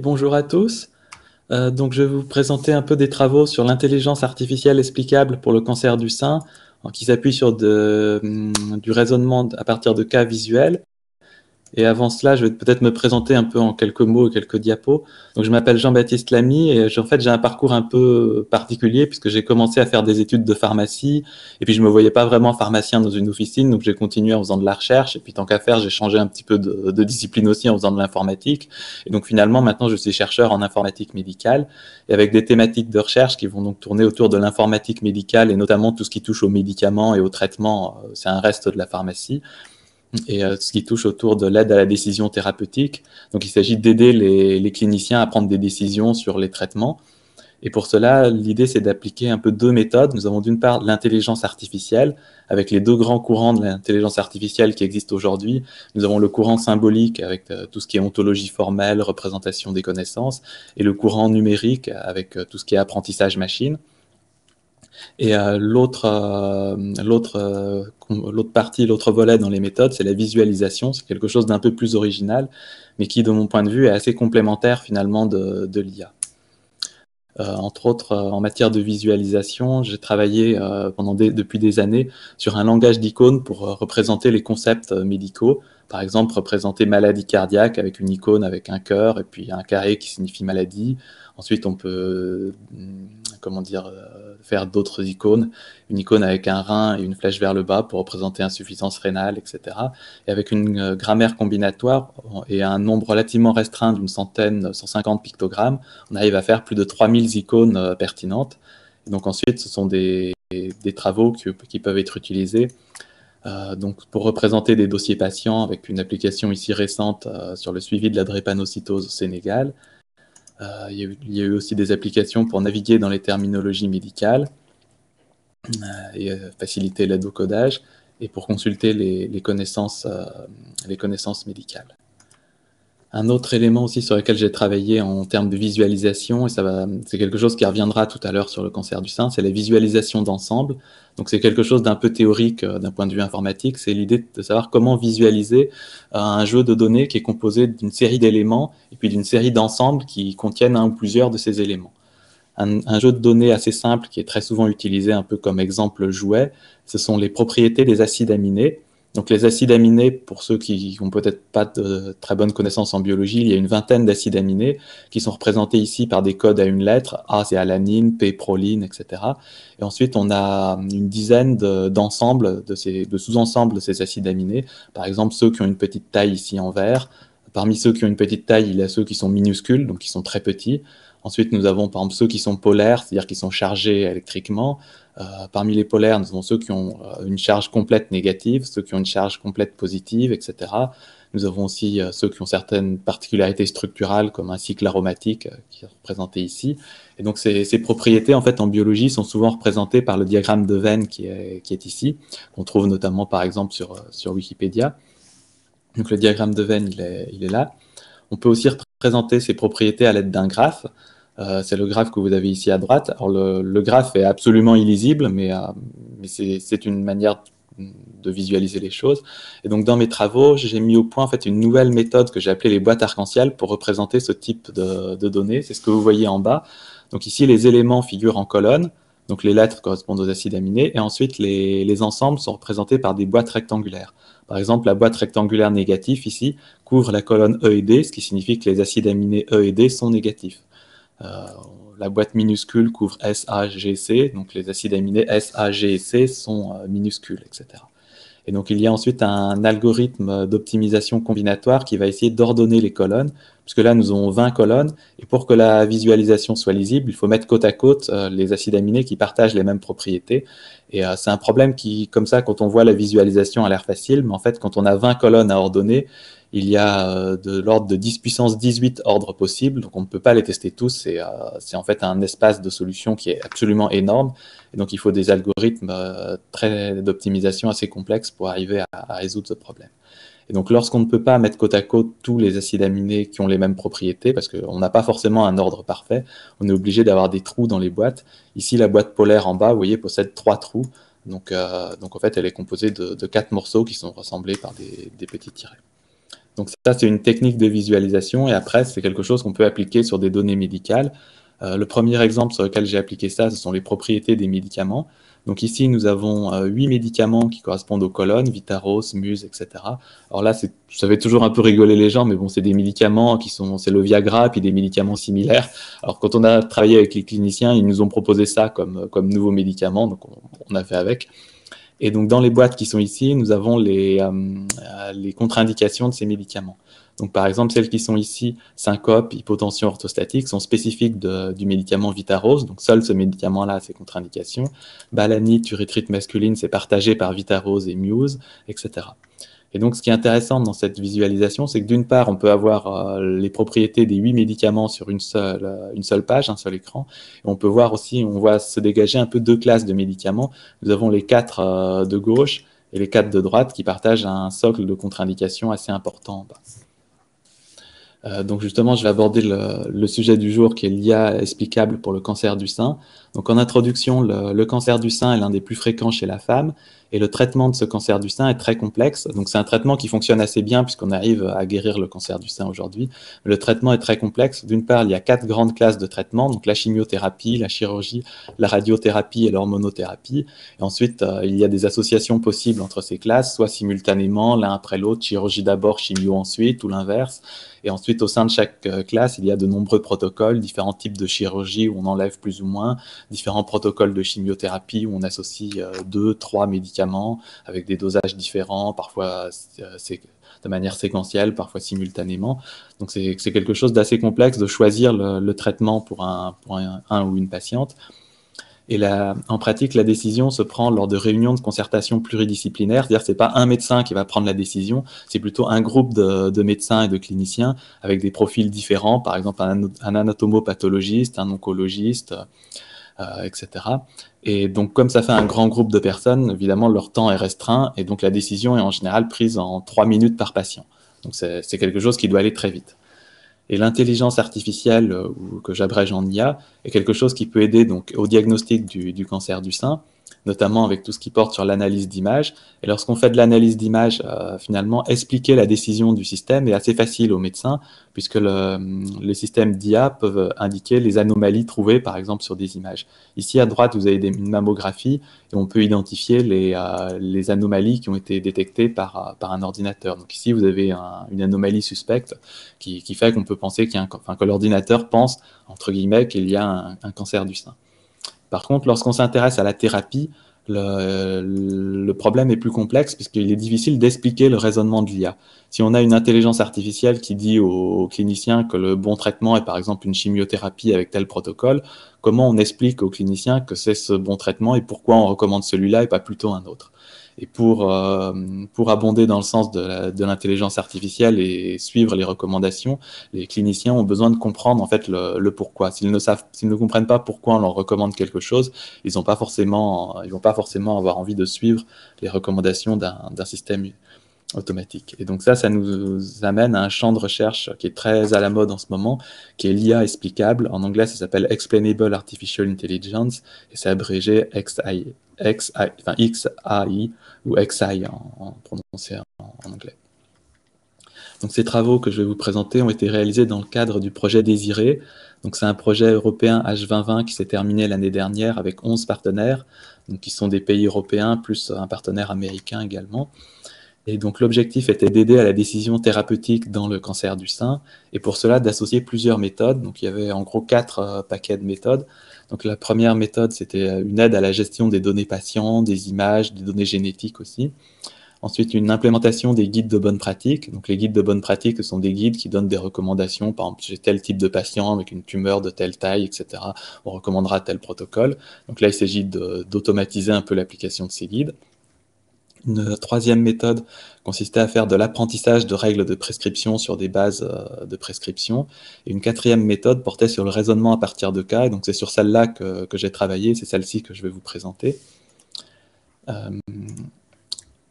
Bonjour à tous. Donc je vais vous présenter un peu des travaux sur l'intelligence artificielle explicable pour le cancer du sein, qui s'appuie sur du raisonnement à partir de cas visuels. Et avant cela, je vais peut-être me présenter un peu en quelques mots et quelques diapos. Donc, je m'appelle Jean-Baptiste Lamy et en fait, j'ai un parcours un peu particulier puisque j'ai commencé à faire des études de pharmacie et puis je me voyais pas vraiment pharmacien dans une officine, donc j'ai continué en faisant de la recherche et puis tant qu'à faire, j'ai changé un petit peu de discipline aussi en faisant de l'informatique. Et donc finalement, maintenant, je suis chercheur en informatique médicale et avec des thématiques de recherche qui vont donc tourner autour de l'informatique médicale et notamment tout ce qui touche aux médicaments et aux traitements, c'est un reste de la pharmacie et ce qui touche autour de l'aide à la décision thérapeutique. Donc il s'agit d'aider les cliniciens à prendre des décisions sur les traitements. Et pour cela, l'idée, c'est d'appliquer un peu deux méthodes. Nous avons d'une part l'intelligence artificielle, avec les deux grands courants de l'intelligence artificielle qui existent aujourd'hui. Nous avons le courant symbolique, avec tout ce qui est ontologie formelle, représentation des connaissances, et le courant numérique, avec tout ce qui est apprentissage machine. Et l'autre partie, l'autre volet dans les méthodes, c'est la visualisation. C'est quelque chose d'un peu plus original, mais qui, de mon point de vue, est assez complémentaire finalement de l'IA. Entre autres, en matière de visualisation, j'ai travaillé depuis des années sur un langage d'icônes pour représenter les concepts médicaux. Par exemple, représenter maladie cardiaque avec une icône avec un cœur et puis un carré qui signifie maladie. Ensuite, on peut faire d'autres icônes, une icône avec un rein et une flèche vers le bas pour représenter insuffisance rénale, etc. Et avec une grammaire combinatoire et un nombre relativement restreint d'une centaine, 150 pictogrammes, on arrive à faire plus de 3000 icônes pertinentes. Et donc ensuite, ce sont des travaux qui peuvent être utilisés donc pour représenter des dossiers patients avec une application ici récente sur le suivi de la drépanocytose au Sénégal. Il y a eu aussi des applications pour naviguer dans les terminologies médicales et faciliter l'aide au codage et pour consulter les connaissances médicales. Un autre élément aussi sur lequel j'ai travaillé en termes de visualisation, et c'est quelque chose qui reviendra tout à l'heure sur le cancer du sein, c'est la visualisation d'ensemble. Donc c'est quelque chose d'un peu théorique d'un point de vue informatique, c'est l'idée de savoir comment visualiser un jeu de données qui est composé d'une série d'éléments et puis d'une série d'ensembles qui contiennent un ou plusieurs de ces éléments. Un jeu de données assez simple qui est très souvent utilisé un peu comme exemple jouet, ce sont les propriétés des acides aminés. Donc les acides aminés, pour ceux qui n'ont peut-être pas de très bonnes connaissances en biologie, il y a une vingtaine d'acides aminés qui sont représentés ici par des codes à une lettre. A, c'est alanine, P, proline, etc. Et ensuite, on a une dizaine d'ensembles, de sous-ensembles de ces acides aminés. Par exemple, ceux qui ont une petite taille ici en vert. Parmi ceux qui ont une petite taille, il y a ceux qui sont minuscules, donc qui sont très petits. Ensuite, nous avons par exemple ceux qui sont polaires, c'est-à-dire qui sont chargés électriquement. Parmi les polaires, nous avons ceux qui ont une charge complète négative, ceux qui ont une charge complète positive, etc. Nous avons aussi ceux qui ont certaines particularités structurales, comme un cycle aromatique qui est représenté ici. Et donc ces propriétés, en fait, en biologie, sont souvent représentées par le diagramme de Venn qui est ici, qu'on trouve notamment, par exemple, sur Wikipédia. Donc le diagramme de Venn, il est là. On peut aussi représenter ces propriétés à l'aide d'un graphe. C'est le graphe que vous avez ici à droite. Alors le graphe est absolument illisible, mais c'est une manière de visualiser les choses. Et donc dans mes travaux, j'ai mis au point en fait une nouvelle méthode que j'ai appelée les boîtes arc-en-ciel pour représenter ce type de données. C'est ce que vous voyez en bas. Donc ici, les éléments figurent en colonne. Donc les lettres correspondent aux acides aminés. Et ensuite, les ensembles sont représentés par des boîtes rectangulaires. Par exemple, la boîte rectangulaire négative ici couvre la colonne E et D, ce qui signifie que les acides aminés E et D sont négatifs. La boîte minuscule couvre S, A, G, C, donc les acides aminés S, A, G et C sont minuscules, etc. Et donc il y a ensuite un algorithme d'optimisation combinatoire qui va essayer d'ordonner les colonnes, puisque là nous avons 20 colonnes, et pour que la visualisation soit lisible, il faut mettre côte à côte les acides aminés qui partagent les mêmes propriétés. Et c'est un problème qui, comme ça, quand on voit la visualisation, a l'air facile, mais en fait, quand on a 20 colonnes à ordonner, il y a de l'ordre de 10 puissance 18 ordres possibles, donc on ne peut pas les tester tous, c'est en fait un espace de solution qui est absolument énorme, et donc il faut des algorithmes d'optimisation assez complexes pour arriver à résoudre ce problème. Et donc lorsqu'on ne peut pas mettre côte à côte tous les acides aminés qui ont les mêmes propriétés, parce qu'on n'a pas forcément un ordre parfait, on est obligé d'avoir des trous dans les boîtes. Ici, la boîte polaire en bas, vous voyez, possède 3 trous, donc en fait elle est composée de 4 morceaux qui sont rassemblés par des petits tirets. Donc ça, c'est une technique de visualisation et après, c'est quelque chose qu'on peut appliquer sur des données médicales. Le premier exemple sur lequel j'ai appliqué ça, ce sont les propriétés des médicaments. Donc ici, nous avons 8 médicaments qui correspondent aux colonnes, Vitaros, Muse, etc. Alors là, ça fait toujours un peu rigoler les gens, mais bon, c'est des médicaments c'est le Viagra, puis des médicaments similaires. Alors quand on a travaillé avec les cliniciens, ils nous ont proposé ça comme nouveaux médicaments, donc on a fait avec. Et donc, dans les boîtes qui sont ici, nous avons les contre-indications de ces médicaments. Donc, par exemple, celles qui sont ici, syncope, hypotension orthostatique, sont spécifiques du médicament Vitaros. Donc, seul ce médicament-là a ces contre-indications. Balanite, urétrite masculine, c'est partagé par Vitaros et Muse, etc. Et donc, ce qui est intéressant dans cette visualisation, c'est que d'une part, on peut avoir les propriétés des 8 médicaments sur une seule page, un seul écran. Et on peut voir aussi, on voit se dégager un peu deux classes de médicaments. Nous avons les 4 de gauche et les 4 de droite qui partagent un socle de contre-indication assez important. Donc justement, je vais aborder le sujet du jour qui est l'IA explicable pour le cancer du sein. Donc en introduction, le cancer du sein est l'un des plus fréquents chez la femme et le traitement de ce cancer du sein est très complexe. Donc c'est un traitement qui fonctionne assez bien puisqu'on arrive à guérir le cancer du sein aujourd'hui. Le traitement est très complexe. D'une part, il y a 4 grandes classes de traitement, donc la chimiothérapie, la chirurgie, la radiothérapie et l'hormonothérapie. Et ensuite, il y a des associations possibles entre ces classes, soit simultanément, l'un après l'autre, chirurgie d'abord, chimio ensuite, ou l'inverse. Et ensuite, au sein de chaque classe, il y a de nombreux protocoles, différents types de chirurgie où on enlève plus ou moins, différents protocoles de chimiothérapie où on associe 2, 3 médicaments avec des dosages différents, parfois de manière séquentielle, parfois simultanément. Donc c'est quelque chose d'assez complexe de choisir le traitement pour un ou une patiente. Et en pratique, la décision se prend lors de réunions de concertation pluridisciplinaires, c'est-à-dire que ce n'est pas un médecin qui va prendre la décision, c'est plutôt un groupe de médecins et de cliniciens avec des profils différents, par exemple un anatomopathologiste, un oncologiste, etc. Et donc, comme ça fait un grand groupe de personnes, évidemment, leur temps est restreint et donc la décision est en général prise en 3 minutes par patient. Donc, c'est quelque chose qui doit aller très vite. Et l'intelligence artificielle, que j'abrège en IA, est quelque chose qui peut aider donc, au diagnostic du cancer du sein, notamment avec tout ce qui porte sur l'analyse d'images. Et lorsqu'on fait de l'analyse d'images, finalement, expliquer la décision du système est assez facile aux médecins, puisque les systèmes d'IA peuvent indiquer les anomalies trouvées, par exemple, sur des images. Ici, à droite, vous avez une mammographie, et on peut identifier les anomalies qui ont été détectées par un ordinateur. Donc ici, vous avez une anomalie suspecte qui fait qu'on peut penser que l'ordinateur pense, entre guillemets, qu'il y a un cancer du sein. Par contre, lorsqu'on s'intéresse à la thérapie, le problème est plus complexe puisqu'il est difficile d'expliquer le raisonnement de l'IA. Si on a une intelligence artificielle qui dit aux cliniciens que le bon traitement est par exemple une chimiothérapie avec tel protocole, comment on explique aux cliniciens que c'est ce bon traitement et pourquoi on recommande celui-là et pas plutôt un autre? Et pour abonder dans le sens de l'intelligence artificielle et suivre les recommandations, les cliniciens ont besoin de comprendre en fait le pourquoi. S'ils ne comprennent pas pourquoi on leur recommande quelque chose, ils vont pas forcément avoir envie de suivre les recommandations d'un système automatique. Et donc ça nous amène à un champ de recherche qui est très à la mode en ce moment, qui est l'IA explicable. En anglais, ça s'appelle Explainable Artificial Intelligence, et c'est abrégé XAI, XAI ou XI en prononcé en anglais. Donc ces travaux que je vais vous présenter ont été réalisés dans le cadre du projet Désiré. Donc c'est un projet européen H2020 qui s'est terminé l'année dernière avec 11 partenaires, donc qui sont des pays européens plus un partenaire américain également. Et donc l'objectif était d'aider à la décision thérapeutique dans le cancer du sein, et pour cela d'associer plusieurs méthodes. Donc il y avait en gros 4 paquets de méthodes. Donc la première méthode, c'était une aide à la gestion des données patients, des images, des données génétiques aussi. Ensuite, une implémentation des guides de bonne pratique. Donc les guides de bonne pratique, ce sont des guides qui donnent des recommandations. Par exemple, j'ai tel type de patient avec une tumeur de telle taille, etc. On recommandera tel protocole. Donc là, il s'agit d'automatiser un peu l'application de ces guides. Une troisième méthode consistait à faire de l'apprentissage de règles de prescription sur des bases de prescription. Et une quatrième méthode portait sur le raisonnement à partir de cas. Et donc c'est sur celle-là que j'ai travaillé, c'est celle-ci que je vais vous présenter.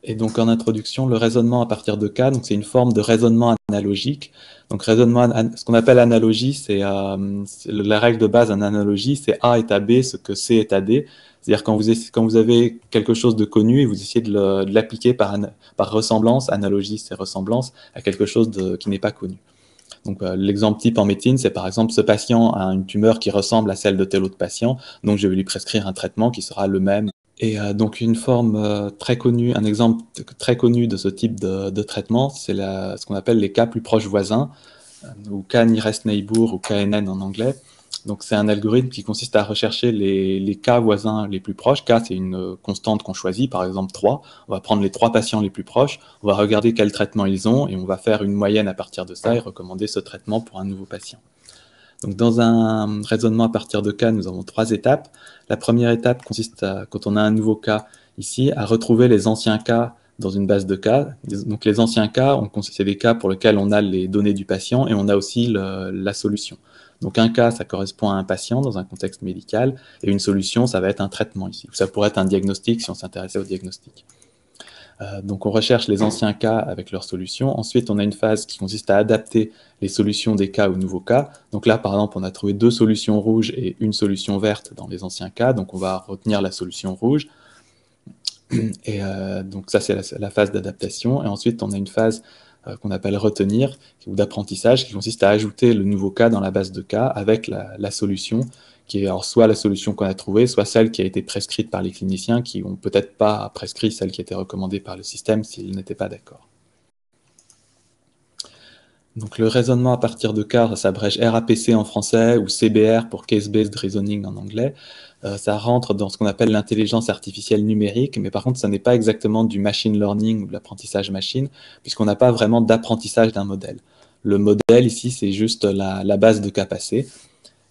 Et donc en introduction, le raisonnement à partir de cas, donc c'est une forme de raisonnement analogique. Donc raisonnement, ce qu'on appelle analogie, c'est la règle de base en analogie, c'est A est à B, ce que C est à D. C'est-à-dire quand vous avez quelque chose de connu et vous essayez de l'appliquer par ressemblance, analogie c'est ressemblance, à quelque chose qui n'est pas connu. Donc l'exemple type en médecine, c'est par exemple ce patient a une tumeur qui ressemble à celle de tel autre patient, donc je vais lui prescrire un traitement qui sera le même. Et donc une forme très connue, un exemple très connu de ce type de traitement, c'est ce qu'on appelle les cas plus proches voisins, ou cas nearest neighbor ou KNN en anglais. Donc c'est un algorithme qui consiste à rechercher les cas voisins les plus proches. K, c'est une constante qu'on choisit, par exemple 3. On va prendre les 3 patients les plus proches, on va regarder quel traitement ils ont, et on va faire une moyenne à partir de ça et recommander ce traitement pour un nouveau patient. Donc dans un raisonnement à partir de cas, nous avons 3 étapes. La première étape consiste, quand on a un nouveau cas ici, à retrouver les anciens cas dans une base de cas. Donc les anciens cas, c'est des cas pour lesquels on a les données du patient et on a aussi la solution. Donc un cas, ça correspond à un patient dans un contexte médical, et une solution, ça va être un traitement ici. Ça pourrait être un diagnostic si on s'intéressait au diagnostic. Donc on recherche les anciens cas avec leurs solutions. Ensuite, on a une phase qui consiste à adapter les solutions des cas aux nouveaux cas. Donc là, par exemple, on a trouvé 2 solutions rouges et une solution verte dans les anciens cas. Donc on va retenir la solution rouge. Et donc ça, c'est la phase d'adaptation. Et ensuite, on a une phase qu'on appelle retenir, ou d'apprentissage, qui consiste à ajouter le nouveau cas dans la base de cas avec la solution, qui est alors soit la solution qu'on a trouvée, soit celle qui a été prescrite par les cliniciens, qui n'ont peut-être pas prescrit celle qui était recommandée par le système s'ils n'étaient pas d'accord. Donc le raisonnement à partir de cas, ça s'abrège RAPC en français, ou CBR pour Case-Based Reasoning en anglais. Ça rentre dans ce qu'on appelle l'intelligence artificielle numérique, mais par contre, ça n'est pas exactement du machine learning ou de l'apprentissage machine, puisqu'on n'a pas vraiment d'apprentissage d'un modèle. Le modèle ici, c'est juste la base de cas passés.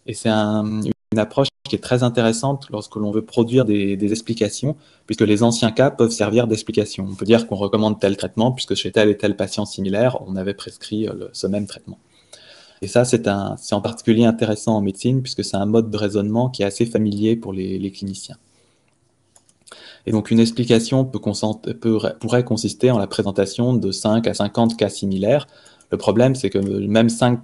Et c'est une approche qui est très intéressante lorsque l'on veut produire des explications, puisque les anciens cas peuvent servir d'explication. On peut dire qu'on recommande tel traitement, puisque chez tel et tel patient similaire, on avait prescrit ce même traitement. Et ça, c'est en particulier intéressant en médecine, puisque c'est un mode de raisonnement qui est assez familier pour les cliniciens. Et donc une explication pourrait consister en la présentation de 5 à 50 cas similaires. Le problème, c'est que même 5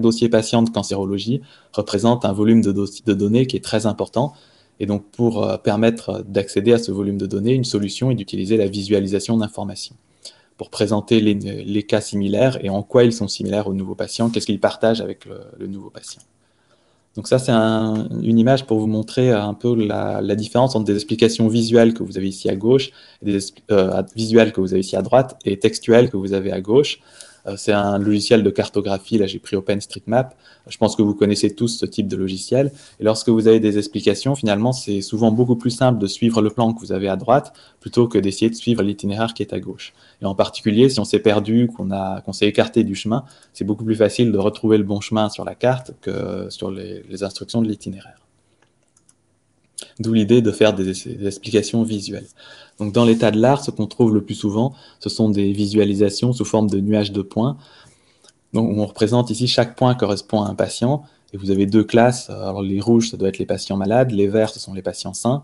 dossiers patients de cancérologie représentent un volume de données qui est très important. Et donc pour permettre d'accéder à ce volume de données, une solution est d'utiliser la visualisation d'informations pour présenter les cas similaires et en quoi ils sont similaires au nouveau patient, qu'est-ce qu'ils partagent avec le nouveau patient. Donc ça, c'est une image pour vous montrer un peu la différence entre des explications visuelles que vous avez ici à gauche, visuelles que vous avez ici à droite, et textuelles que vous avez à gauche. C'est un logiciel de cartographie, là j'ai pris OpenStreetMap. Je pense que vous connaissez tous ce type de logiciel. Et lorsque vous avez des explications, finalement, c'est souvent beaucoup plus simple de suivre le plan que vous avez à droite, plutôt que d'essayer de suivre l'itinéraire qui est à gauche. Et en particulier, si on s'est perdu, qu'on s'est écarté du chemin, c'est beaucoup plus facile de retrouver le bon chemin sur la carte que sur les instructions de l'itinéraire. D'où l'idée de faire des explications visuelles. Donc dans l'état de l'art, ce qu'on trouve le plus souvent, ce sont des visualisations sous forme de nuages de points. Donc on représente ici, chaque point correspond à un patient, et vous avez 2 classes. Alors les rouges, ça doit être les patients malades, les verts, ce sont les patients sains.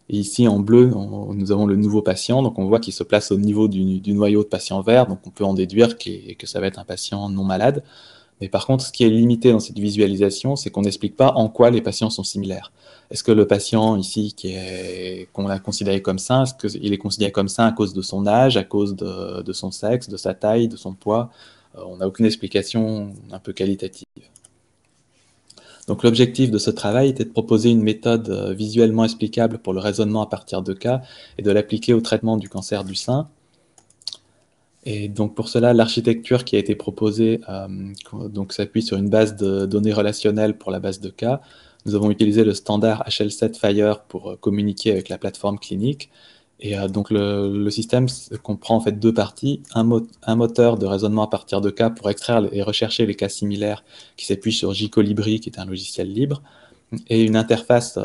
Et ici, en bleu, nous avons le nouveau patient, donc on voit qu'il se place au niveau du noyau de patient vert, donc on peut en déduire que ça va être un patient non malade. Mais par contre, ce qui est limité dans cette visualisation, c'est qu'on n'explique pas en quoi les patients sont similaires. Est-ce que le patient ici, qu'on a considéré comme sain, est-ce qu'il est considéré comme sain à cause de son âge, à cause de son sexe, de sa taille, de son poids? On n'a aucune explication un peu qualitative. Donc l'objectif de ce travail était de proposer une méthode visuellement explicable pour le raisonnement à partir de cas et de l'appliquer au traitement du cancer du sein. Et donc pour cela, l'architecture qui a été proposée s'appuie sur une base de données relationnelles pour la base de cas. Nous avons utilisé le standard HL7 Fire pour communiquer avec la plateforme clinique. Et donc le système comprend en fait 2 parties, un moteur de raisonnement à partir de cas pour extraire et rechercher les cas similaires qui s'appuie sur JColibri, qui est un logiciel libre, et une interface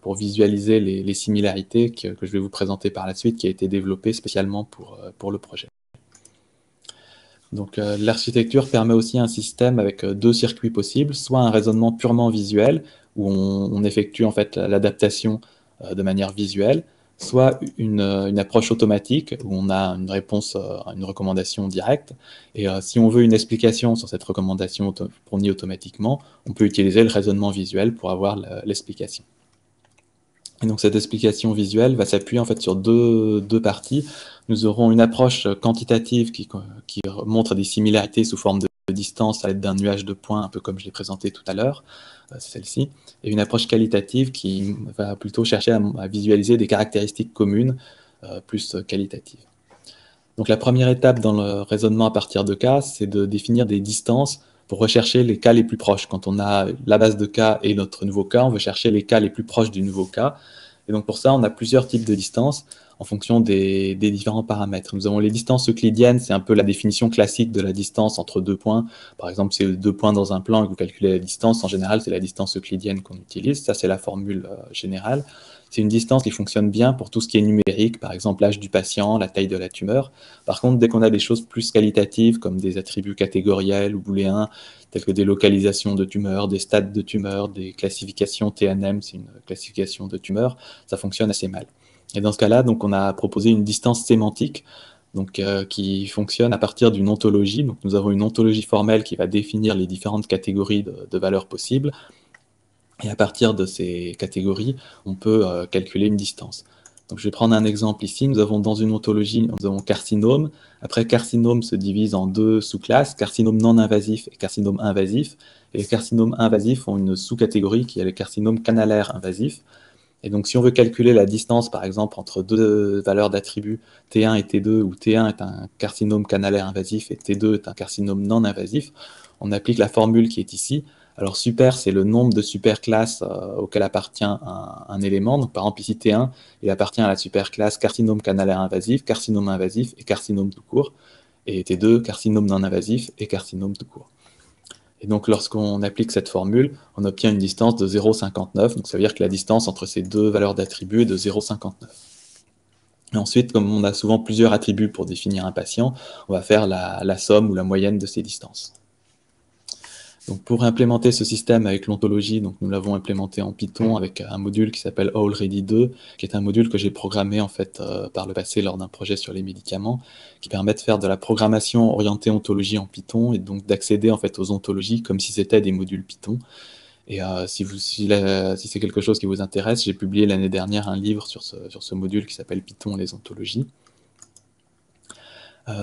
pour visualiser les similarités que je vais vous présenter par la suite, qui a été développée spécialement pour le projet. Donc l'architecture permet aussi un système avec 2 circuits possibles, soit un raisonnement purement visuel, où on effectue en fait l'adaptation de manière visuelle, soit une approche automatique où on a une réponse, une recommandation directe. Et si on veut une explication sur cette recommandation fournie automatiquement, on peut utiliser le raisonnement visuel pour avoir l'explication. Et donc cette explication visuelle va s'appuyer en fait sur deux parties. Nous aurons une approche quantitative qui montre des similarités sous forme de distance à l'aide d'un nuage de points, un peu comme je l'ai présenté tout à l'heure, c'est celle-ci, et une approche qualitative qui va plutôt chercher à visualiser des caractéristiques communes plus qualitatives. Donc la première étape dans le raisonnement à partir de cas, c'est de définir des distances pour rechercher les cas les plus proches. Quand on a la base de cas et notre nouveau cas, on veut chercher les cas les plus proches du nouveau cas. Et donc pour ça, on a plusieurs types de distances en fonction des différents paramètres. Nous avons les distances euclidiennes, c'est un peu la définition classique de la distance entre deux points. Par exemple, c'est deux points dans un plan et que vous calculez la distance, en général, c'est la distance euclidienne qu'on utilise. Ça, c'est la formule générale. C'est une distance qui fonctionne bien pour tout ce qui est numérique, par exemple l'âge du patient, la taille de la tumeur. Par contre, dès qu'on a des choses plus qualitatives, comme des attributs catégoriels ou booléens, tels que des localisations de tumeurs, des stades de tumeurs, des classifications TNM, c'est une classification de tumeurs, ça fonctionne assez mal. Et dans ce cas-là, donc, on a proposé une distance sémantique donc, qui fonctionne à partir d'une ontologie. Donc, nous avons une ontologie formelle qui va définir les différentes catégories de valeurs possibles. Et à partir de ces catégories, on peut calculer une distance. Donc, je vais prendre un exemple ici. Nous avons dans une ontologie, nous avons carcinome. Après, carcinome se divise en deux sous-classes, carcinome non invasif et carcinome invasif. Et les carcinomes invasifs ont une sous-catégorie qui est le carcinome canalaire invasif. Et donc, si on veut calculer la distance, par exemple, entre deux valeurs d'attributs T1 et T2, où T1 est un carcinome canalaire invasif et T2 est un carcinome non invasif, on applique la formule qui est ici. Alors, super, c'est le nombre de superclasses auquel appartient un élément. Donc, par exemple, ici, T1, il appartient à la superclasse carcinome canalaire invasif et carcinome tout court. Et T2, carcinome non invasif et carcinome tout court. Et donc, lorsqu'on applique cette formule, on obtient une distance de 0,59. Donc, ça veut dire que la distance entre ces deux valeurs d'attributs est de 0,59. Et ensuite, comme on a souvent plusieurs attributs pour définir un patient, on va faire la somme ou la moyenne de ces distances. Donc, pour implémenter ce système avec l'ontologie, donc nous l'avons implémenté en Python avec un module qui s'appelle Already2, qui est un module que j'ai programmé en fait par le passé lors d'un projet sur les médicaments, qui permet de faire de la programmation orientée ontologie en Python et donc d'accéder en fait aux ontologies comme si c'était des modules Python. Et si c'est quelque chose qui vous intéresse, j'ai publié l'année dernière un livre sur ce module qui s'appelle Python les ontologies.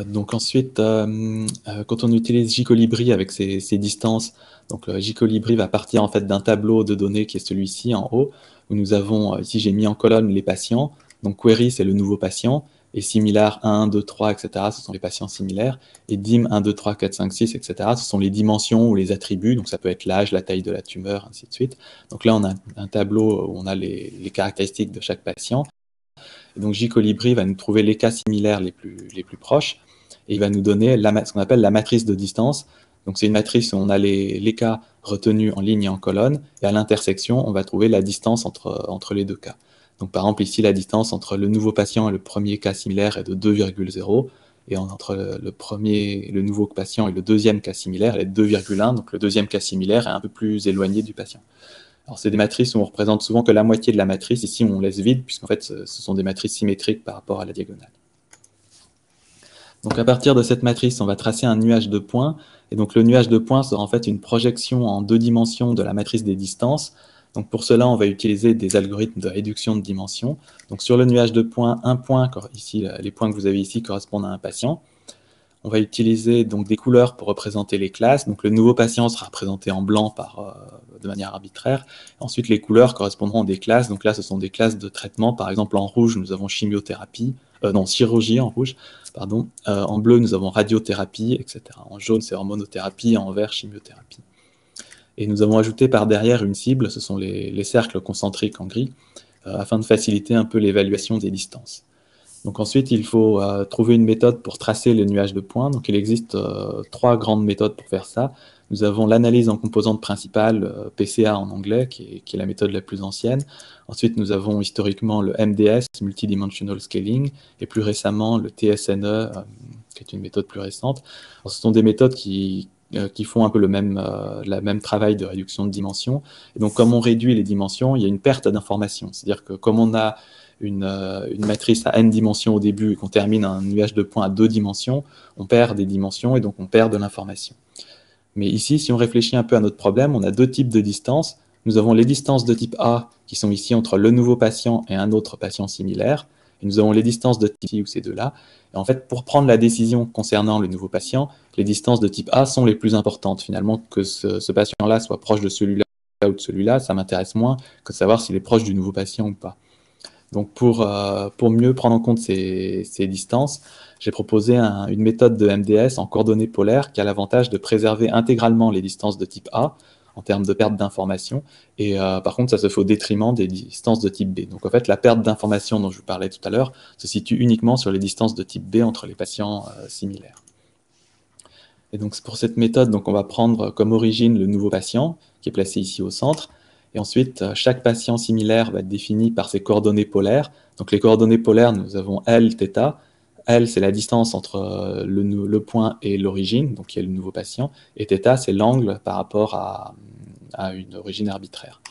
Donc ensuite, quand on utilise JColibri avec ces distances, donc JColibri va partir en fait d'un tableau de données qui est celui-ci en haut, où nous avons, ici j'ai mis en colonne les patients, donc query c'est le nouveau patient, et similar 1, 2, 3, etc. ce sont les patients similaires, et dim 1, 2, 3, 4, 5, 6, etc. ce sont les dimensions ou les attributs, donc ça peut être l'âge, la taille de la tumeur, ainsi de suite. Donc là on a un tableau où on a les caractéristiques de chaque patient. Et donc JColibri va nous trouver les cas similaires les plus proches, et il va nous donner ce qu'on appelle la matrice de distance. Donc c'est une matrice où on a les cas retenus en ligne et en colonne, et à l'intersection, on va trouver la distance entre les deux cas. Donc par exemple ici, la distance entre le nouveau patient et le premier cas similaire est de 2,0, et entre le nouveau patient et le deuxième cas similaire, elle est de 2,1, donc le deuxième cas similaire est un peu plus éloigné du patient. Alors, c'est des matrices où on représente souvent que la moitié de la matrice. Ici, on laisse vide, puisqu'en fait, ce sont des matrices symétriques par rapport à la diagonale. Donc, à partir de cette matrice, on va tracer un nuage de points. Et donc, le nuage de points sera en fait une projection en deux dimensions de la matrice des distances. Donc, pour cela, on va utiliser des algorithmes de réduction de dimensions. Donc, sur le nuage de points, un point, ici, les points que vous avez ici correspondent à un patient. On va utiliser donc des couleurs pour représenter les classes. Donc le nouveau patient sera représenté en blanc de manière arbitraire. Ensuite, les couleurs correspondront à des classes. Donc là, ce sont des classes de traitement. Par exemple, en rouge, nous avons chimiothérapie, chirurgie en rouge, pardon. En bleu, nous avons radiothérapie, etc. En jaune, c'est hormonothérapie. En vert, chimiothérapie. Et nous avons ajouté par derrière une cible, ce sont les cercles concentriques en gris, afin de faciliter un peu l'évaluation des distances. Donc ensuite, il faut trouver une méthode pour tracer les nuages de points. Donc il existe trois grandes méthodes pour faire ça. Nous avons l'analyse en composantes principales, PCA en anglais, qui est la méthode la plus ancienne. Ensuite, nous avons historiquement le MDS, Multidimensional Scaling, et plus récemment le TSNE, qui est une méthode plus récente. Alors, ce sont des méthodes qui font un peu le même travail de réduction de dimensions. Et donc, comme on réduit les dimensions, il y a une perte d'informations. C'est-à-dire que comme on a une matrice à n dimensions au début et qu'on termine un nuage de points à 2 dimensions, on perd des dimensions et donc on perd de l'information. Mais ici, si on réfléchit un peu à notre problème, on a deux types de distances. Nous avons les distances de type A, qui sont ici entre le nouveau patient et un autre patient similaire. Et nous avons les distances de type I, ou ces deux-là. Et en fait, pour prendre la décision concernant le nouveau patient, les distances de type A sont les plus importantes. Finalement, que ce patient-là soit proche de celui-là ou de celui-là, ça m'intéresse moins que de savoir s'il est proche du nouveau patient ou pas. Donc pour mieux prendre en compte ces distances, j'ai proposé une méthode de MDS en coordonnées polaires qui a l'avantage de préserver intégralement les distances de type A en termes de perte d'information, et par contre ça se fait au détriment des distances de type B. Donc en fait la perte d'information dont je vous parlais tout à l'heure se situe uniquement sur les distances de type B entre les patients similaires. Et donc pour cette méthode, donc, on va prendre comme origine le nouveau patient qui est placé ici au centre. Et ensuite, chaque patient similaire va être défini par ses coordonnées polaires. Donc les coordonnées polaires, nous avons L, θ. L, c'est la distance entre le point et l'origine, donc qui est le nouveau patient. Et θ, c'est l'angle par rapport à une origine arbitraire.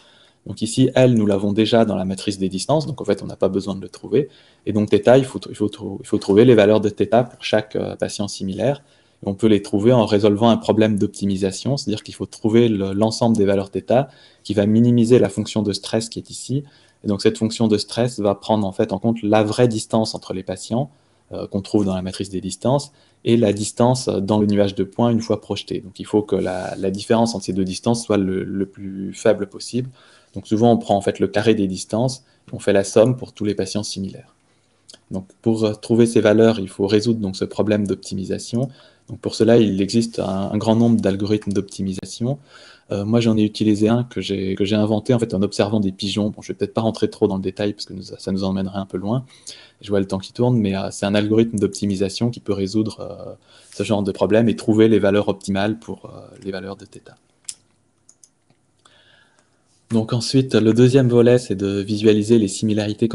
Donc ici, L, nous l'avons déjà dans la matrice des distances, donc en fait, on n'a pas besoin de le trouver. Et donc θ, il faut trouver les valeurs de θ pour chaque patient similaire. Et on peut les trouver en résolvant un problème d'optimisation, c'est-à-dire qu'il faut trouver l'ensemble des valeurs θ qui va minimiser la fonction de stress qui est ici. Et donc cette fonction de stress va prendre en fait en compte la vraie distance entre les patients qu'on trouve dans la matrice des distances et la distance dans le nuage de points une fois projeté. Donc il faut que la différence entre ces deux distances soit le plus faible possible. Donc souvent on prend en fait le carré des distances et on fait la somme pour tous les patients similaires. Donc pour trouver ces valeurs, il faut résoudre donc ce problème d'optimisation. Donc pour cela, il existe un grand nombre d'algorithmes d'optimisation. Moi, j'en ai utilisé un que j'ai inventé en fait en observant des pigeons. Bon, je vais peut-être pas rentrer trop dans le détail parce que ça nous emmènerait un peu loin. Je vois le temps qui tourne, mais c'est un algorithme d'optimisation qui peut résoudre ce genre de problème et trouver les valeurs optimales pour les valeurs de θ. Donc ensuite, le deuxième volet, c'est de visualiser les similarités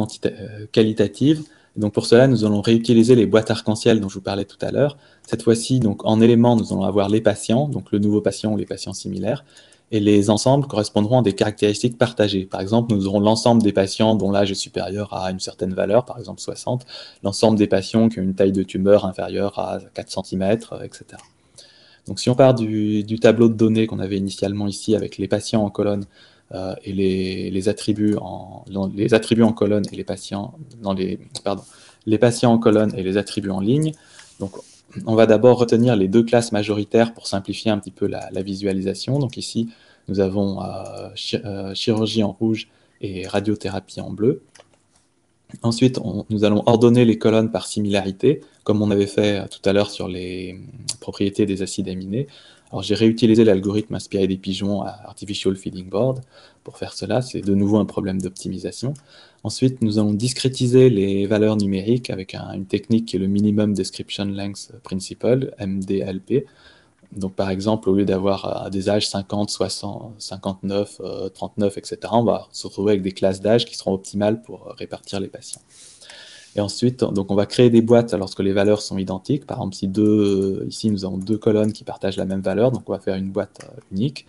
qualitatives. Donc pour cela, nous allons réutiliser les boîtes arc-en-ciel dont je vous parlais tout à l'heure. Cette fois-ci, donc en éléments, nous allons avoir les patients, donc le nouveau patient ou les patients similaires, et les ensembles correspondront à des caractéristiques partagées. Par exemple, nous aurons l'ensemble des patients dont l'âge est supérieur à une certaine valeur, par exemple 60, l'ensemble des patients qui ont une taille de tumeur inférieure à 4 cm, etc. Donc si on part du tableau de données qu'on avait initialement ici avec les patients en colonne et les attributs en colonne et les patients les patients en colonne et les attributs en ligne. Donc on va d'abord retenir les deux classes majoritaires pour simplifier un petit peu la visualisation. Donc ici nous avons chirurgie en rouge et radiothérapie en bleu. Ensuite, nous allons ordonner les colonnes par similarité, comme on avait fait tout à l'heure sur les propriétés des acides aminés. Alors j'ai réutilisé l'algorithme inspiré des pigeons à Artificial Feeding Board pour faire cela, c'est de nouveau un problème d'optimisation. Ensuite, nous allons discrétiser les valeurs numériques avec une technique qui est le Minimum Description Length Principle, MDLP. Donc par exemple, au lieu d'avoir des âges 50, 60, 59, 39, etc., on va se retrouver avec des classes d'âge qui seront optimales pour répartir les patients. Et ensuite, donc on va créer des boîtes lorsque les valeurs sont identiques. Par exemple, si ici nous avons deux colonnes qui partagent la même valeur, donc on va faire une boîte unique.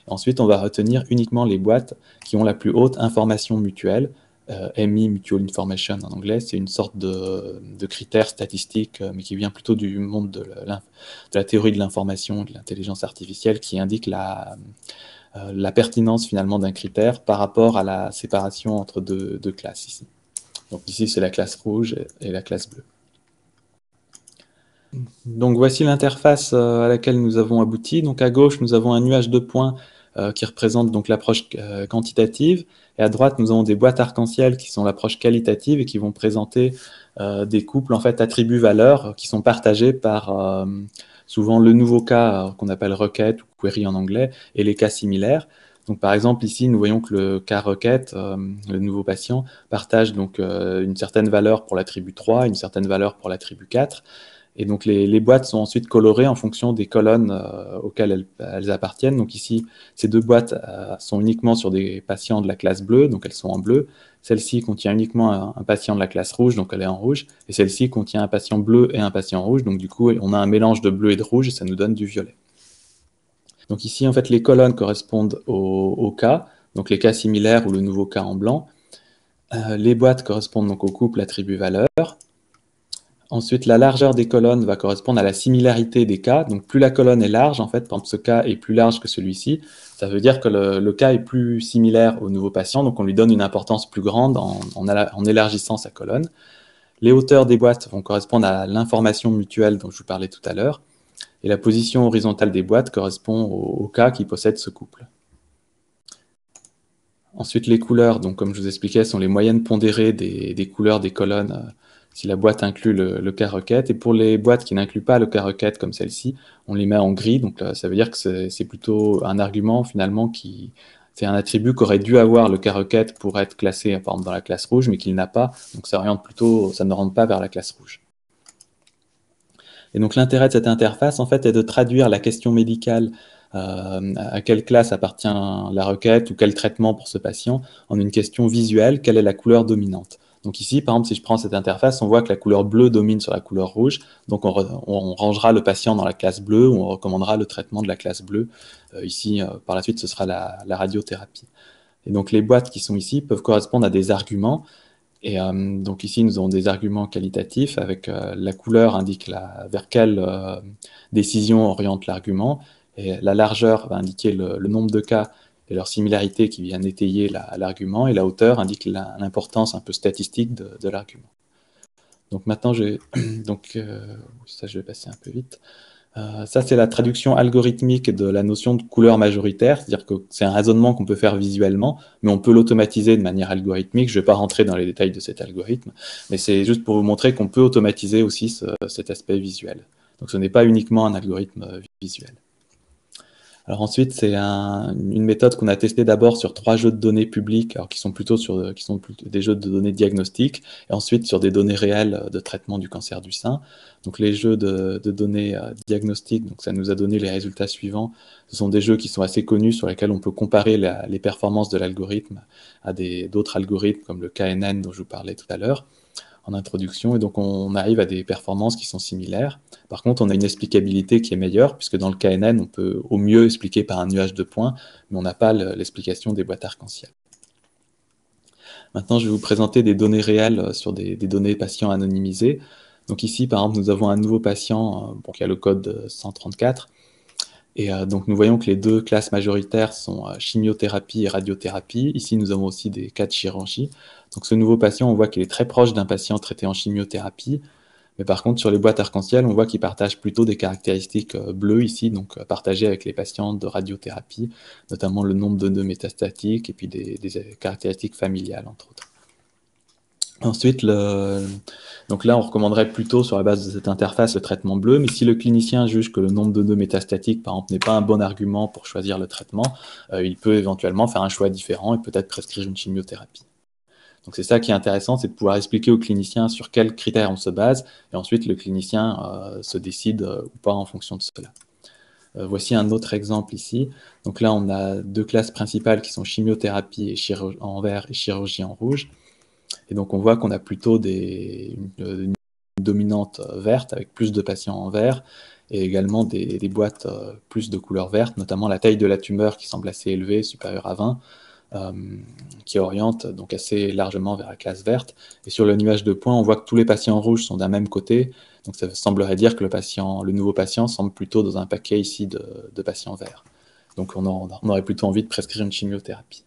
Et ensuite, on va retenir uniquement les boîtes qui ont la plus haute information mutuelle. MI, Mutual Information en anglais, c'est une sorte de critère statistique, mais qui vient plutôt du monde de la théorie de l'information, de l'intelligence artificielle, qui indique la pertinence finalement d'un critère par rapport à la séparation entre deux classes ici. Donc ici, c'est la classe rouge et la classe bleue. Donc voici l'interface à laquelle nous avons abouti. Donc à gauche, nous avons un nuage de points qui représente donc l'approche quantitative, et à droite, nous avons des boîtes arc-en-ciel qui sont l'approche qualitative et qui vont présenter des couples en fait attributs-valeurs qui sont partagés par souvent le nouveau cas qu'on appelle requête ou query en anglais et les cas similaires. Donc par exemple ici, nous voyons que le cas requête, le nouveau patient, partage donc une certaine valeur pour l'attribut 3, une certaine valeur pour l'attribut 4. Et donc les boîtes sont ensuite colorées en fonction des colonnes auxquelles elles appartiennent. Donc ici, ces deux boîtes sont uniquement sur des patients de la classe bleue, donc elles sont en bleu. Celle-ci contient uniquement un patient de la classe rouge, donc elle est en rouge. Et celle-ci contient un patient bleu et un patient rouge. Donc du coup, on a un mélange de bleu et de rouge et ça nous donne du violet. Donc ici, en fait, les colonnes correspondent aux cas, donc les cas similaires ou le nouveau cas en blanc. Les boîtes correspondent donc au couple attribut-valeur. Ensuite, la largeur des colonnes va correspondre à la similarité des cas. Donc, plus la colonne est large, en fait, par exemple, ce cas est plus large que celui-ci, ça veut dire que le cas est plus similaire au nouveau patient, donc on lui donne une importance plus grande en élargissant sa colonne. Les hauteurs des boîtes vont correspondre à l'information mutuelle dont je vous parlais tout à l'heure, et la position horizontale des boîtes correspond au cas qui possède ce couple. Ensuite, les couleurs, donc comme je vous expliquais, sont les moyennes pondérées des couleurs des colonnes si la boîte inclut le cas requête. Et pour les boîtes qui n'incluent pas le cas requête comme celle-ci, on les met en gris. Donc ça veut dire que c'est plutôt un argument finalement c'est un attribut qu'aurait dû avoir le cas requête pour être classé par exemple dans la classe rouge, mais qu'il n'a pas. Donc ça ne rentre pas vers la classe rouge. Et donc l'intérêt de cette interface, en fait, est de traduire la question médicale à quelle classe appartient la requête ou quel traitement pour ce patient en une question visuelle, quelle est la couleur dominante. Donc ici, par exemple, si je prends cette interface, on voit que la couleur bleue domine sur la couleur rouge, donc on rangera le patient dans la classe bleue ou on recommandera le traitement de la classe bleue. Ici, par la suite, ce sera la radiothérapie. Et donc les boîtes qui sont ici peuvent correspondre à des arguments. Et donc ici, nous avons des arguments qualitatifs avec la couleur indique vers quelle décision oriente l'argument, et la largeur va indiquer le nombre de cas et leur similarité qui viennent étayer l'argument, et la hauteur indique l'importance un peu statistique de l'argument. Donc maintenant, ça je vais passer un peu vite. Ça, c'est la traduction algorithmique de la notion de couleur majoritaire, c'est-à-dire que c'est un raisonnement qu'on peut faire visuellement, mais on peut l'automatiser de manière algorithmique. Je ne vais pas rentrer dans les détails de cet algorithme, mais c'est juste pour vous montrer qu'on peut automatiser aussi cet aspect visuel. Donc ce n'est pas uniquement un algorithme visuel. Alors ensuite, c'est une méthode qu'on a testée d'abord sur 3 jeux de données publics, alors qui sont plutôt des jeux de données diagnostiques, et ensuite sur des données réelles de traitement du cancer du sein. Donc les jeux de données diagnostiques, donc ça nous a donné les résultats suivants. Ce sont des jeux qui sont assez connus, sur lesquels on peut comparer les performances de l'algorithme à d'autres algorithmes, comme le KNN dont je vous parlais tout à l'heure en introduction, et donc on arrive à des performances qui sont similaires. Par contre, on a une explicabilité qui est meilleure, puisque dans le KNN, on peut au mieux expliquer par un nuage de points, mais on n'a pas l'explication des boîtes arc-en-ciel. Maintenant, je vais vous présenter des données réelles sur des données patients anonymisées. Donc ici, par exemple, nous avons un nouveau patient qui a le code 134, et donc nous voyons que les deux classes majoritaires sont chimiothérapie et radiothérapie. Ici, nous avons aussi des cas de chirurgie. Donc ce nouveau patient, on voit qu'il est très proche d'un patient traité en chimiothérapie. Mais par contre, sur les boîtes arc-en-ciel, on voit qu'ils partagent plutôt des caractéristiques bleues ici, donc partagées avec les patients de radiothérapie, notamment le nombre de nœuds métastatiques et puis des caractéristiques familiales, entre autres. Ensuite, donc là, on recommanderait plutôt sur la base de cette interface le traitement bleu, mais si le clinicien juge que le nombre de nœuds métastatiques, par exemple, n'est pas un bon argument pour choisir le traitement, il peut éventuellement faire un choix différent et peut-être prescrire une chimiothérapie. Donc c'est ça qui est intéressant, c'est de pouvoir expliquer au clinicien sur quels critères on se base, et ensuite le clinicien se décide ou pas en fonction de cela. Voici un autre exemple ici. Donc là, on a 2 classes principales qui sont chimiothérapie en vert et chirurgie en rouge. Et donc on voit qu'on a plutôt une dominante verte avec plus de patients en vert et également des boîtes plus de couleur verte, notamment la taille de la tumeur qui semble assez élevée, supérieure à 20, qui oriente donc assez largement vers la classe verte. Et sur le nuage de points, on voit que tous les patients rouges sont d'un même côté, donc ça semblerait dire que le nouveau patient semble plutôt dans un paquet ici de patients verts. Donc on aurait plutôt envie de prescrire une chimiothérapie.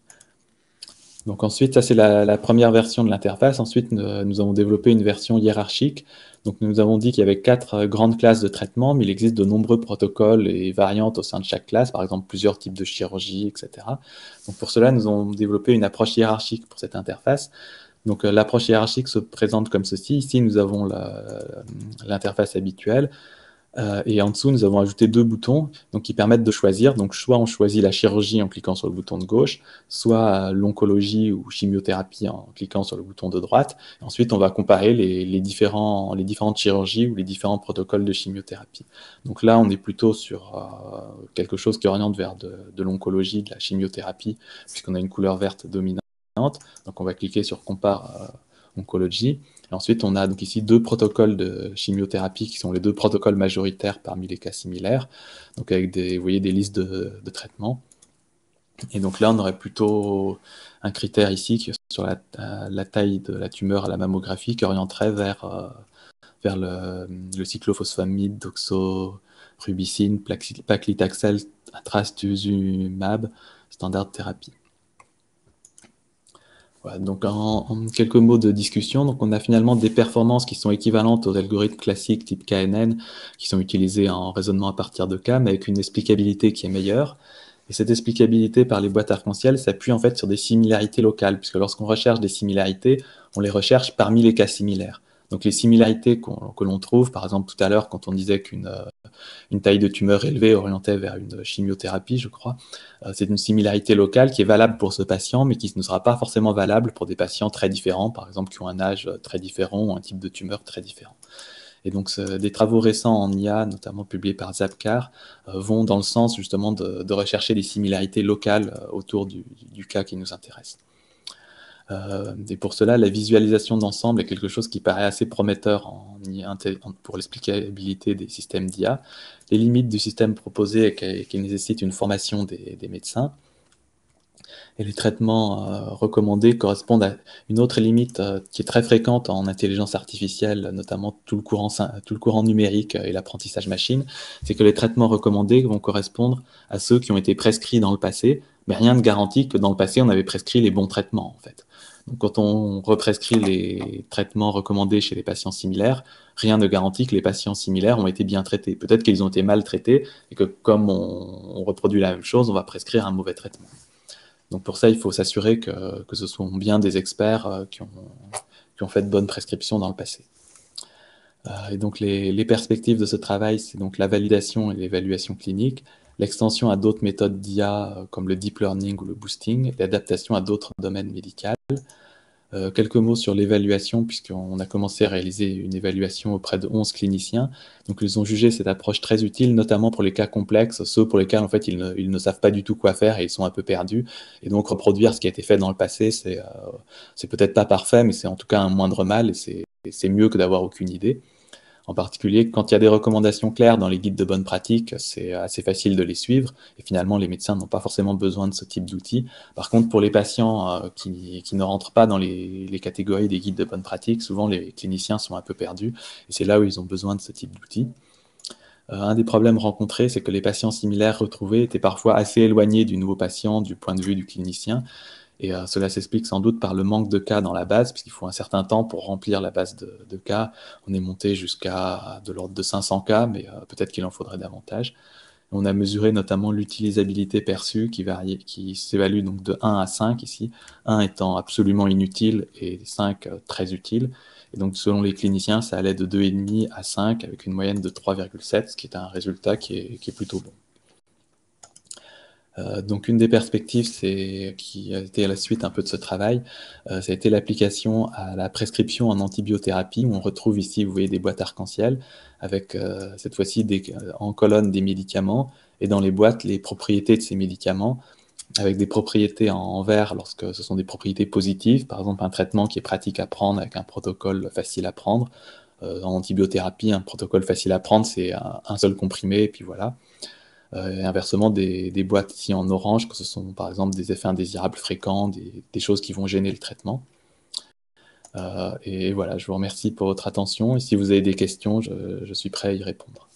Donc ensuite, ça c'est la première version de l'interface. Ensuite, nous avons développé une version hiérarchique. Donc nous avons dit qu'il y avait 4 grandes classes de traitement, mais il existe de nombreux protocoles et variantes au sein de chaque classe, par exemple plusieurs types de chirurgie, etc. Donc pour cela, nous avons développé une approche hiérarchique pour cette interface. Donc l'approche hiérarchique se présente comme ceci. Ici, nous avons l'interface habituelle. Et en dessous, nous avons ajouté 2 boutons donc, qui permettent de choisir. Donc, soit on choisit la chirurgie en cliquant sur le bouton de gauche, soit l'oncologie ou chimiothérapie en cliquant sur le bouton de droite. Et ensuite, on va comparer les différentes chirurgies ou les différents protocoles de chimiothérapie. Donc là, on est plutôt sur quelque chose qui oriente vers de l'oncologie, de la chimiothérapie, puisqu'on a une couleur verte dominante. Donc, on va cliquer sur Compare oncologie. Et ensuite, on a donc ici 2 protocoles de chimiothérapie qui sont les 2 protocoles majoritaires parmi les cas similaires, donc avec vous voyez, des listes de traitements. Et donc là, on aurait plutôt un critère ici sur la taille de la tumeur à la mammographie qui orienterait vers le cyclophosphamide, doxorubicine, paclitaxel, trastuzumab, standard de thérapie. Voilà, donc en quelques mots de discussion, donc on a finalement des performances qui sont équivalentes aux algorithmes classiques type KNN, qui sont utilisés en raisonnement à partir de cas, mais avec une explicabilité qui est meilleure. Et cette explicabilité par les boîtes arc-en-ciel s'appuie en fait sur des similarités locales, puisque lorsqu'on recherche des similarités, on les recherche parmi les cas similaires. Donc les similarités que l'on trouve, par exemple tout à l'heure quand on disait qu'une taille de tumeur élevée orientée vers une chimiothérapie, je crois, c'est une similarité locale qui est valable pour ce patient, mais qui ne sera pas forcément valable pour des patients très différents, par exemple qui ont un âge très différent ou un type de tumeur très différent. Et donc, des travaux récents en IA, notamment publiés par Zapcar, vont dans le sens justement de rechercher des similarités locales autour du cas qui nous intéresse. Et pour cela, la visualisation d'ensemble est quelque chose qui paraît assez prometteur pour l'explicabilité des systèmes d'IA. Les limites du système proposé est qu'il nécessite une formation des médecins. Et les traitements recommandés correspondent à une autre limite qui est très fréquente en intelligence artificielle, notamment tout le courant numérique et l'apprentissage machine, c'est que les traitements recommandés vont correspondre à ceux qui ont été prescrits dans le passé, mais rien ne garantit que dans le passé, on avait prescrit les bons traitements, en fait. Donc, quand on represcrit les traitements recommandés chez les patients similaires, rien ne garantit que les patients similaires ont été bien traités. Peut-être qu'ils ont été mal traités et que comme on reproduit la même chose, on va prescrire un mauvais traitement. Donc pour ça, il faut s'assurer que ce sont bien des experts qui ont fait de bonnes prescriptions dans le passé. Et donc les perspectives de ce travail, c'est donc la validation et l'évaluation clinique, l'extension à d'autres méthodes d'IA comme le deep learning ou le boosting, et l'adaptation à d'autres domaines médicaux. Quelques mots sur l'évaluation, puisqu'on a commencé à réaliser une évaluation auprès de 11 cliniciens. Donc, ils ont jugé cette approche très utile, notamment pour les cas complexes, ceux pour lesquels, en fait, ils ne savent pas du tout quoi faire et ils sont un peu perdus. Et donc, reproduire ce qui a été fait dans le passé, c'est peut-être pas parfait, mais c'est en tout cas un moindre mal et c'est mieux que d'avoir aucune idée. En particulier, quand il y a des recommandations claires dans les guides de bonne pratique, c'est assez facile de les suivre. Et finalement, les médecins n'ont pas forcément besoin de ce type d'outils. Par contre, pour les patients qui ne rentrent pas dans les catégories des guides de bonne pratique, souvent les cliniciens sont un peu perdus. Et c'est là où ils ont besoin de ce type d'outils. Un des problèmes rencontrés, c'est que les patients similaires retrouvés étaient parfois assez éloignés du nouveau patient du point de vue du clinicien. Et cela s'explique sans doute par le manque de cas dans la base, puisqu'il faut un certain temps pour remplir la base de cas. On est monté jusqu'à de l'ordre de 500 cas, mais peut-être qu'il en faudrait davantage. On a mesuré notamment l'utilisabilité perçue qui s'évalue donc de 1 à 5 ici, 1 étant absolument inutile et 5 très utile. Et donc selon les cliniciens, ça allait de 2,5 à 5 avec une moyenne de 3,7, ce qui est un résultat qui est plutôt bon. Donc une des perspectives qui a été à la suite un peu de ce travail, ça a été l'application à la prescription en antibiothérapie, où on retrouve ici, vous voyez, des boîtes arc-en-ciel, avec cette fois-ci en colonne des médicaments, et dans les boîtes, les propriétés de ces médicaments, avec des propriétés en vert lorsque ce sont des propriétés positives, par exemple un traitement qui est pratique à prendre avec un protocole facile à prendre. En antibiothérapie, un protocole facile à prendre, c'est un seul comprimé, et puis voilà. Et inversement, des boîtes ici en orange, que ce sont par exemple des effets indésirables fréquents, des choses qui vont gêner le traitement. Et voilà, je vous remercie pour votre attention. Et si vous avez des questions, je suis prêt à y répondre.